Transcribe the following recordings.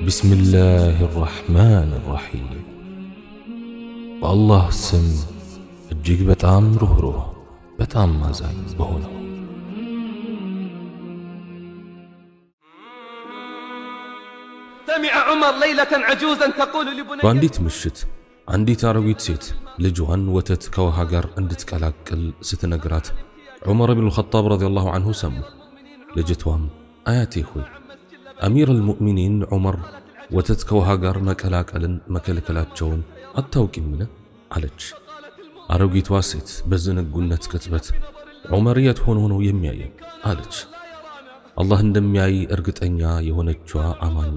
بسم الله الرحمن الرحيم والله سم እጅግ በጣም ሩህሩህ በጣም ማዛኝ በሆነው سمع عمر ليلة عجوزا تقول لبني በአንዲት ምሽት አንዲት አረዊት ሴት ልጇን ወተት ከውሃ ጋር እንድትቀላቅል ስትነግራት ዑመር ኢብኑ ኸጣብ ረዲየላሁ ዐንሁ ሰሙ። ልጅቷም አያቴ ሆይ አሚር አልሙእሚኒን ዑመር ወተት ከውሃ ጋር መቀላቀልን መከልከላቸውን አታውቂምን? አለች። አረዊቷ ሴት በዝንጉነት ቅጽበት ዑመር የት ሆኖ ነው የሚያየኝ? አለች። አላህ እንደሚያይ እርግጠኛ የሆነችዋ አማኟ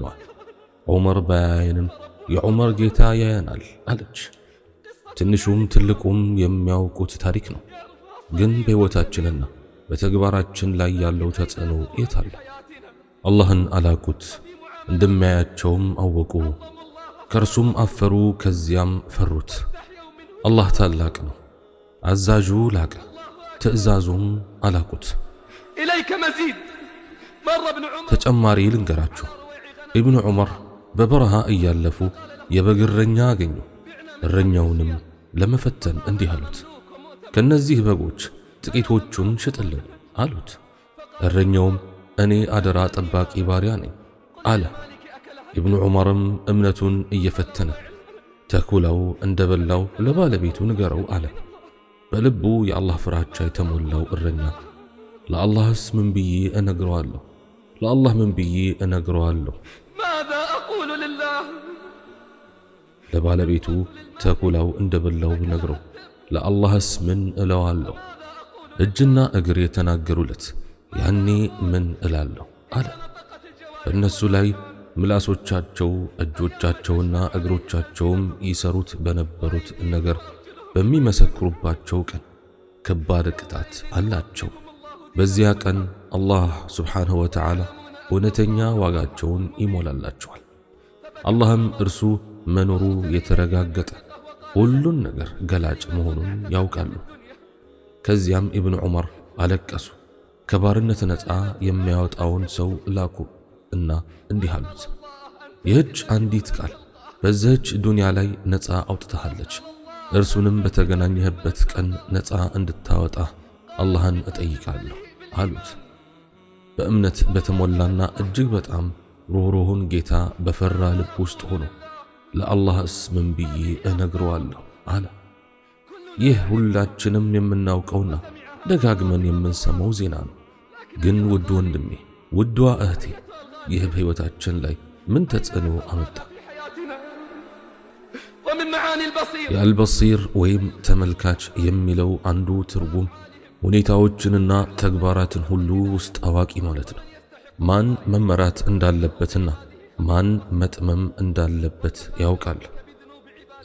ዑመር ባያየንም የዑመር ጌታ ያየናል አለች። ትንሹም ትልቁም የሚያውቁት ታሪክ ነው። ግን በሕይወታችንና በተግባራችን ላይ ያለው ተጽዕኖ የት አለ? አላህን አላቁት፣ እንደሚያያቸውም አወቁ፣ ከእርሱም አፈሩ፣ ከዚያም ፈሩት። አላህ ታላቅ ነው፣ አዛዡ ላቀ፣ ትእዛዙም አላቁት። ተጨማሪ ልንገራችሁ። ኢብኑ ዑመር በበረሃ እያለፉ የበግ እረኛ አገኙ። እረኛውንም ለመፈተን እንዲህ አሉት፣ ከነዚህ በጎች ጥቂቶቹን ሽጥልን አሉት። እረኛውም እኔ አደራ ጠባቂ ባሪያ ነኝ አለ። ኢብኑ ዑመርም እምነቱን እየፈተነ ተኩላው እንደበላው ለባለቤቱ ንገረው አለ። በልቡ የአላህ ፍራቻ የተሞላው እረኛ ለአላህስ ምን ብዬ እነግረዋለሁ? ለአላህ ምን ብዬ እነግረዋለሁ? ለባለቤቱ ተኩላው እንደበላው ብነግረው ለአላህስ ምን እለዋለሁ? እጅና እግር የተናገሩለት ያኔ ምን እላለሁ አለ። በእነሱ ላይ ምላሶቻቸው እጆቻቸውና እግሮቻቸውም ይሰሩት በነበሩት ነገር በሚመሰክሩባቸው ቀን ከባድ ቅጣት አላቸው። በዚያ ቀን አላህ ሱብሓነሁ ወተዓላ እውነተኛ ዋጋቸውን ይሞላላቸዋል። አላህም እርሱ መኖሩ የተረጋገጠ ሁሉን ነገር ገላጭ መሆኑን ያውቃሉ። ከዚያም ኢብኑ ዑመር አለቀሱ። ከባርነት ነፃ የሚያወጣውን ሰው ላኩ እና እንዲህ አሉት፣ ይህች አንዲት ቃል በዚህች ዱንያ ላይ ነፃ አውጥተሃለች። እርሱንም በተገናኘህበት ቀን ነፃ እንድታወጣ አላህን እጠይቃለሁ አሉት። በእምነት በተሞላና እጅግ በጣም ሩህሩህን ጌታ በፈራ ልብ ውስጥ ሆኖ ለአላህስ ምን ብዬ እነግረዋለሁ አለ። ይህ ሁላችንም የምናውቀውና ደጋግመን የምንሰማው ዜና ነው። ግን ውድ ወንድሜ፣ ውዷ እህቴ፣ ይህ በሕይወታችን ላይ ምን ተጽዕኖ አመጣ? የአልበሲር ወይም ተመልካች የሚለው አንዱ ትርጉም ሁኔታዎችንና ተግባራትን ሁሉ ውስጥ አዋቂ ማለት ነው። ማን መመራት እንዳለበትና ማን መጥመም እንዳለበት ያውቃል።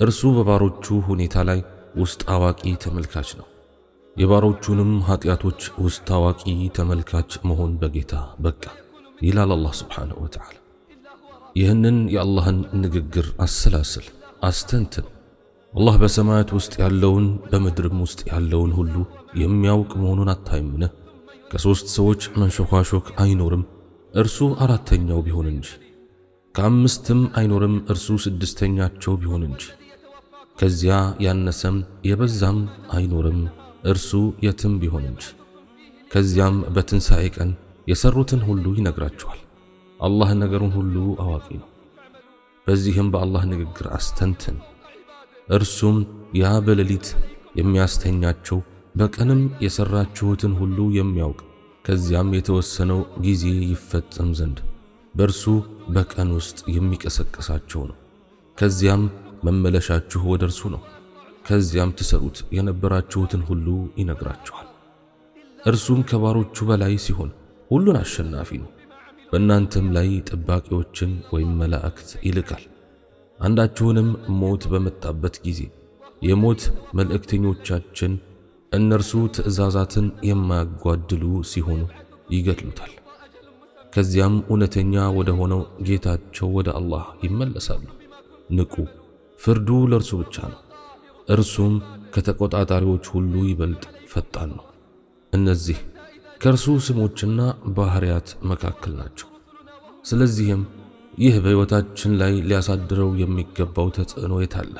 እርሱ በባሮቹ ሁኔታ ላይ ውስጥ አዋቂ ተመልካች ነው። የባሮቹንም ኃጢአቶች ውስጥ አዋቂ ተመልካች መሆን በጌታ በቃ ይላል አላህ ሱብሓነሁ ወተዓላ። ይህንን የአላህን ንግግር አሰላስል፣ አስተንትን። አላህ በሰማያት ውስጥ ያለውን በምድርም ውስጥ ያለውን ሁሉ የሚያውቅ መሆኑን አታይምን? ከሦስት ሰዎች መንሾካሾክ አይኖርም እርሱ አራተኛው ቢሆን እንጂ፣ ከአምስትም አይኖርም እርሱ ስድስተኛቸው ቢሆን እንጂ፣ ከዚያ ያነሰም የበዛም አይኖርም እርሱ የትም ቢሆን እንጂ። ከዚያም በትንሣኤ ቀን የሰሩትን ሁሉ ይነግራቸዋል። አላህ ነገሩን ሁሉ አዋቂ ነው። በዚህም በአላህ ንግግር አስተንትን። እርሱም ያ በሌሊት የሚያስተኛቸው በቀንም የሰራችሁትን ሁሉ የሚያውቅ ከዚያም የተወሰነው ጊዜ ይፈጸም ዘንድ በእርሱ በቀን ውስጥ የሚቀሰቅሳቸው ነው። ከዚያም መመለሻችሁ ወደ እርሱ ነው። ከዚያም ትሰሩት የነበራችሁትን ሁሉ ይነግራችኋል። እርሱም ከባሮቹ በላይ ሲሆን ሁሉን አሸናፊ ነው። በእናንተም ላይ ጠባቂዎችን ወይም መላእክት ይልካል። አንዳችሁንም ሞት በመጣበት ጊዜ የሞት መልእክተኞቻችን እነርሱ ትእዛዛትን የማያጓድሉ ሲሆኑ ይገድሉታል። ከዚያም እውነተኛ ወደ ሆነው ጌታቸው ወደ አላህ ይመለሳሉ። ንቁ፣ ፍርዱ ለእርሱ ብቻ ነው። እርሱም ከተቆጣጣሪዎች ሁሉ ይበልጥ ፈጣን ነው። እነዚህ ከእርሱ ስሞችና ባህሪያት መካከል ናቸው። ስለዚህም ይህ በሕይወታችን ላይ ሊያሳድረው የሚገባው ተጽዕኖ የታለ?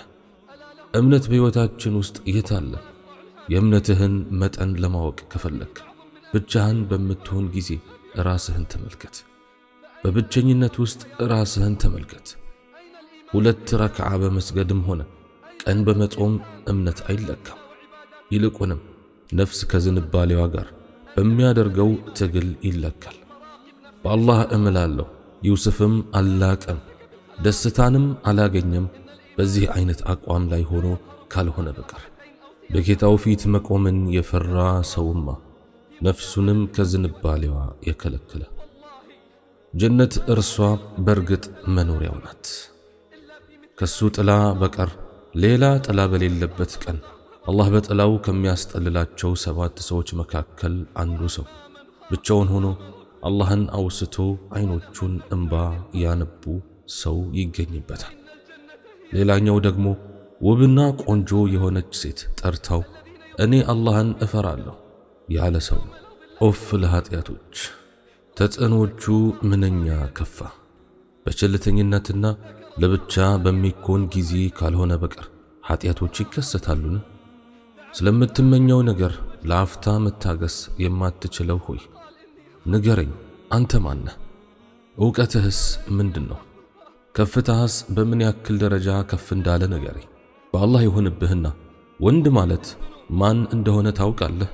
እምነት በሕይወታችን ውስጥ የታለ? የእምነትህን መጠን ለማወቅ ከፈለክ ብቻህን በምትሆን ጊዜ ራስህን ተመልከት። በብቸኝነት ውስጥ ራስህን ተመልከት። 2 ረክዓ በመስገድም ሆነ ቀን በመጾም እምነት አይለካም። ይልቁንም ነፍስ ከዝንባሌዋ ጋር በሚያደርገው ትግል ይለካል። በአላህ እምላለሁ ዩስፍም አላቀም ደስታንም አላገኘም በዚህ አይነት አቋም ላይ ሆኖ ካልሆነ በቀር። በጌታው ፊት መቆምን የፈራ ሰውማ ነፍሱንም ከዝንባሌዋ የከለከለ ጀነት እርሷ በርግጥ መኖሪያው ናት። ከሱ ጥላ በቀር ሌላ ጥላ በሌለበት ቀን አላህ በጥላው ከሚያስጠልላቸው 7 ሰዎች መካከል አንዱ ሰው ብቻውን ሆኖ አላህን አውስቶ አይኖቹን እንባ ያነቡ ሰው ይገኝበታል። ሌላኛው ደግሞ ውብና ቆንጆ የሆነች ሴት ጠርታው እኔ አላህን እፈራለሁ ያለ ሰው። ኦፍ ለኃጢአቶች! ተጽዕኖቹ ምንኛ ከፋ! በቸልተኝነትና ለብቻ በሚኮን ጊዜ ካልሆነ በቀር ኃጢአቶች ይከሰታሉን? ስለምትመኘው ነገር ለአፍታ መታገስ የማትችለው ሆይ ንገረኝ፣ አንተ ማነህ? ዕውቀትህስ ምንድነው? ከፍታህስ በምን ያክል ደረጃ ከፍ እንዳለ ንገረኝ። በአላህ ይሁንብህና ወንድ ማለት ማን እንደሆነ ታውቃለህ?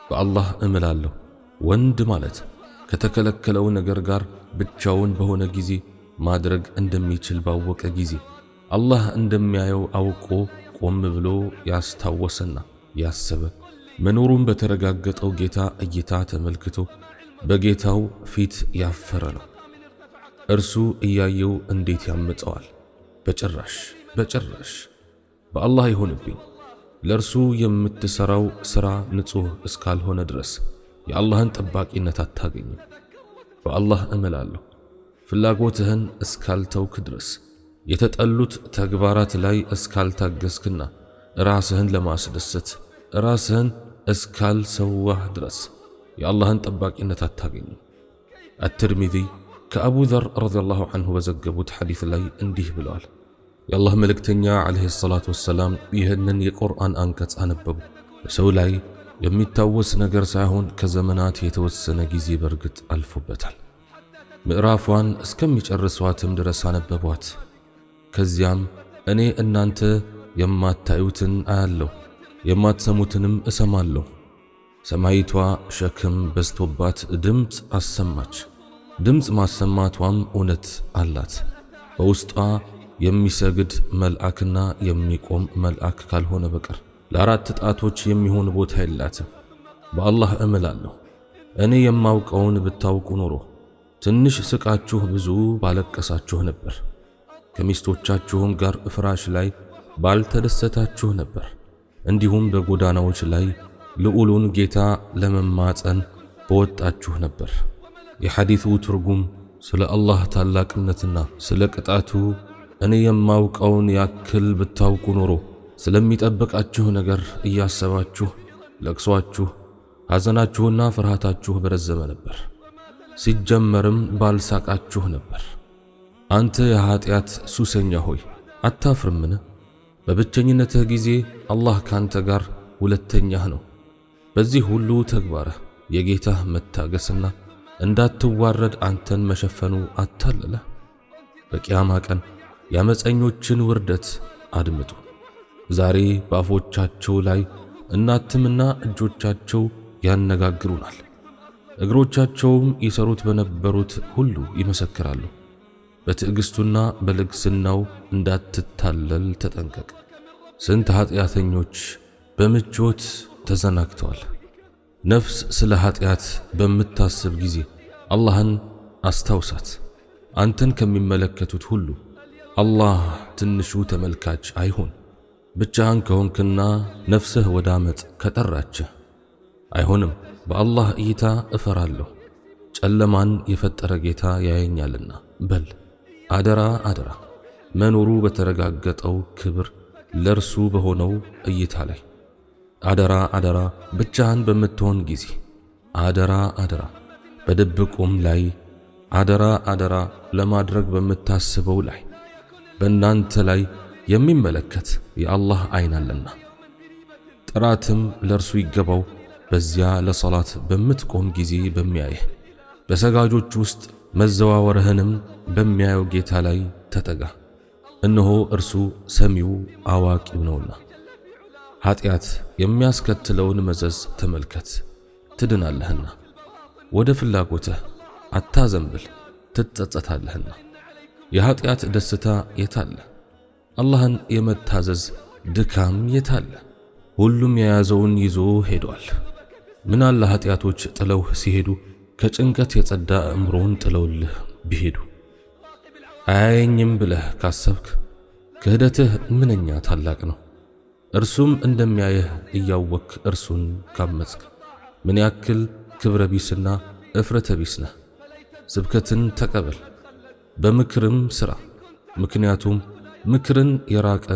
በአላህ እምላለሁ ወንድ ማለት ከተከለከለው ነገር ጋር ብቻውን በሆነ ጊዜ ማድረግ እንደሚችል ባወቀ ጊዜ አላህ እንደሚያየው አውቆ ቆም ብሎ ያስታወሰና ያሰበ መኖሩን በተረጋገጠው ጌታ እይታ ተመልክቶ በጌታው ፊት ያፈረ ነው። እርሱ እያየው እንዴት ያምፀዋል? በጭራሽ! በአላህ ይሁንብኝ ለእርሱ የምትሰራው ሥራ ንጹሕ እስካልሆነ ድረስ የአላህን ጠባቂነት አታገኝም። በአላህ እምላለሁ ፍላጎትህን እስካልተውክ ድረስ የተጠሉት ተግባራት ላይ እስካልታገስክና ራስህን ለማስደሰት ራስህን እስካልሰዋህ ድረስ የአላህን ጠባቂነት አታገኝም። አትርሚዚ ከአቡ ዘር ረዲየላሁ ዐንሁ በዘገቡት ሐዲስ ላይ እንዲህ ብለዋል። የአላህ መልእክተኛ ዓለይሂ ሰላቱ ወሰላም ይህንን የቁርአን አንቀጽ አነበቡ። በሰው ላይ የሚታወስ ነገር ሳይሆን ከዘመናት የተወሰነ ጊዜ በርግጥ አልፎበታል። ምዕራፏን እስከሚጨርሷትም ድረስ አነበቧት። ከዚያም እኔ እናንተ የማታዩትን አያለሁ፣ የማትሰሙትንም እሰማለሁ። ሰማይቷ ሸክም በዝቶባት ድምፅ አሰማች። ድምፅ ማሰማቷም እውነት አላት። በውስጧ የሚሰግድ መልአክና የሚቆም መልአክ ካልሆነ በቀር ለ4 ጣቶች የሚሆን ቦታ የላትም። በአላህ እምላለሁ እኔ የማውቀውን ብታውቁ ኖሮ ትንሽ ስቃችሁ ብዙ ባለቀሳችሁ ነበር። ከሚስቶቻችሁም ጋር ፍራሽ ላይ ባልተደሰታችሁ ነበር። እንዲሁም በጎዳናዎች ላይ ልዑሉን ጌታ ለመማፀን በወጣችሁ ነበር። የሐዲሱ ትርጉም ስለ አላህ ታላቅነትና ስለ ቅጣቱ እኔ የማውቀውን ያክል ብታውቁ ኖሮ ስለሚጠብቃችሁ ነገር እያሰባችሁ ለቅሷችሁ፣ ሐዘናችሁና ፍርሃታችሁ በረዘመ ነበር። ሲጀመርም ባልሳቃችሁ ነበር። አንተ የኃጢአት ሱሰኛ ሆይ አታፍርምን? በብቸኝነትህ ጊዜ አላህ ካንተ ጋር ሁለተኛህ ነው። በዚህ ሁሉ ተግባርህ የጌታህ መታገስና እንዳትዋረድ አንተን መሸፈኑ አታለለህ። በቂያማ ቀን የአመፀኞችን ውርደት አድምጡ። ዛሬ በአፎቻቸው ላይ እናትምና እጆቻቸው ያነጋግሩናል፣ እግሮቻቸውም ይሰሩት በነበሩት ሁሉ ይመሰክራሉ። በትዕግስቱና በልግስናው እንዳትታለል ተጠንቀቅ። ስንት ኃጢአተኞች በምቾት ተዘናግተዋል። ነፍስ ስለ ኃጢአት በምታስብ ጊዜ አላህን አስታውሳት። አንተን ከሚመለከቱት ሁሉ አላህ ትንሹ ተመልካች አይሁን። ብቻህን ከሆንክና ነፍስህ ወደ አመፅ ከጠራችህ አይሆንም። በአላህ እይታ እፈራለሁ፣ ጨለማን የፈጠረ ጌታ ያየኛልና በል። አደራ መኖሩ በተረጋገጠው ክብር ለርሱ በሆነው እይታ ላይ አደራ ብቻህን በምትሆን ጊዜ አደራ በድብቁም ላይ አደራ ለማድረግ በምታስበው ላይ በእናንተ ላይ የሚመለከት የአላህ አይን አለና። ጥራትም ለእርሱ ይገባው በዚያ ለሰላት በምትቆም ጊዜ በሚያይህ በሰጋጆች ውስጥ መዘዋወርህንም በሚያየው ጌታ ላይ ተጠጋ። እነሆ እርሱ ሰሚው አዋቂው ነውና። ኃጢአት የሚያስከትለውን መዘዝ ተመልከት ትድናለህና። ወደ ፍላጎትህ አታዘንብል ትጸጸታለህና። የኃጢአት ደስታ የታለ? አላህን የመታዘዝ ድካም የታለ? ሁሉም የያዘውን ይዞ ሄዷል። ምናለ ኃጢአቶች ጥለውህ ሲሄዱ ከጭንቀት የጸዳ እምሮን ጥለውልህ ቢሄዱ። አያየኝም ብለህ ካሰብክ ክህደትህ ምንኛ ታላቅ ነው። እርሱም እንደሚያየህ እያወክ እርሱን ካመጽክ ምን ያክል ክብረ ቢስና እፍረተ ቢስ ነህ። ስብከትን ተቀበል በምክርም ሥራ። ምክንያቱም ምክርን የራቀ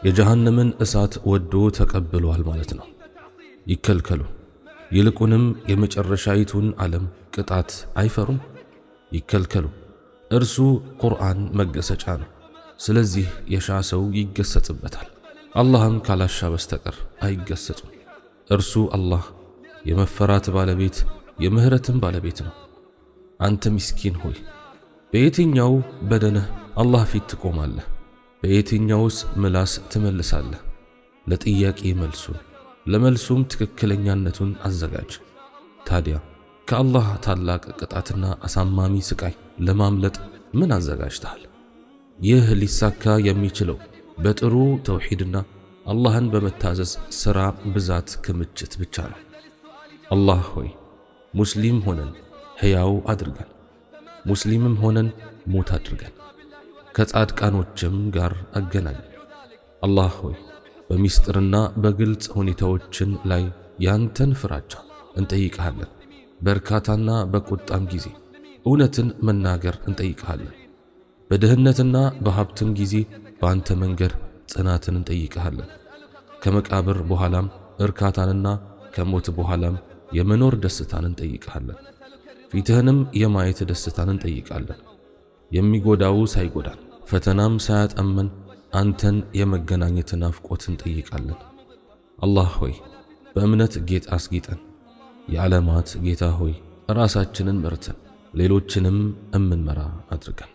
የጀሃነምን እሳት ወዶ ተቀብሏል ማለት ነው። ይከልከሉ፣ ይልቁንም የመጨረሻይቱን ዓለም ቅጣት አይፈሩም። ይከልከሉ፣ እርሱ ቁርአን መገሰጫ ነው። ስለዚህ የሻ ሰው ይገሰጽበታል። አላህም ካላሻ በስተቀር አይገሰጹም። እርሱ አላህ የመፈራት ባለቤት የምህረትም ባለቤት ነው። አንተ ምስኪን ሆይ በየትኛው በደንህ አላህ ፊት ትቆማለህ? በየትኛውስ ምላስ ትመልሳለህ? ለጥያቄ መልሱን ለመልሱም ትክክለኛነቱን አዘጋጅ። ታዲያ ከአላህ ታላቅ ቅጣትና አሳማሚ ስቃይ ለማምለጥ ምን አዘጋጅተሃል? ይህ ሊሳካ የሚችለው በጥሩ ተውሂድና አላህን በመታዘዝ ሥራ ብዛት ክምችት ብቻ ነው። አላህ ሆይ ሙስሊም ሆነን ሕያው አድርገን፣ ሙስሊምም ሆነን ሞት አድርገን፣ ከጻድቃኖችም ጋር አገናኝ። አላህ ሆይ በሚስጥርና በግልጽ ሁኔታዎችን ላይ ያንተን ፍራቻ እንጠይቅሃለን። በእርካታና በቁጣም ጊዜ እውነትን መናገር እንጠይቅሃለን። በድህነትና በሀብትም ጊዜ በአንተ መንገድ ጽናትን እንጠይቅሃለን። ከመቃብር በኋላም እርካታንና ከሞት በኋላም የመኖር ደስታን እንጠይቅሃለን። ፊትህንም የማየት ደስታን እንጠይቃለን። የሚጎዳው ሳይጎዳን ፈተናም ሳያጠመን አንተን የመገናኘት ናፍቆት እንጠይቃለን። አላህ ሆይ በእምነት ጌጥ አስጊጠን። የዓለማት ጌታ ሆይ ራሳችንን መርተን ሌሎችንም እምንመራ አድርገን።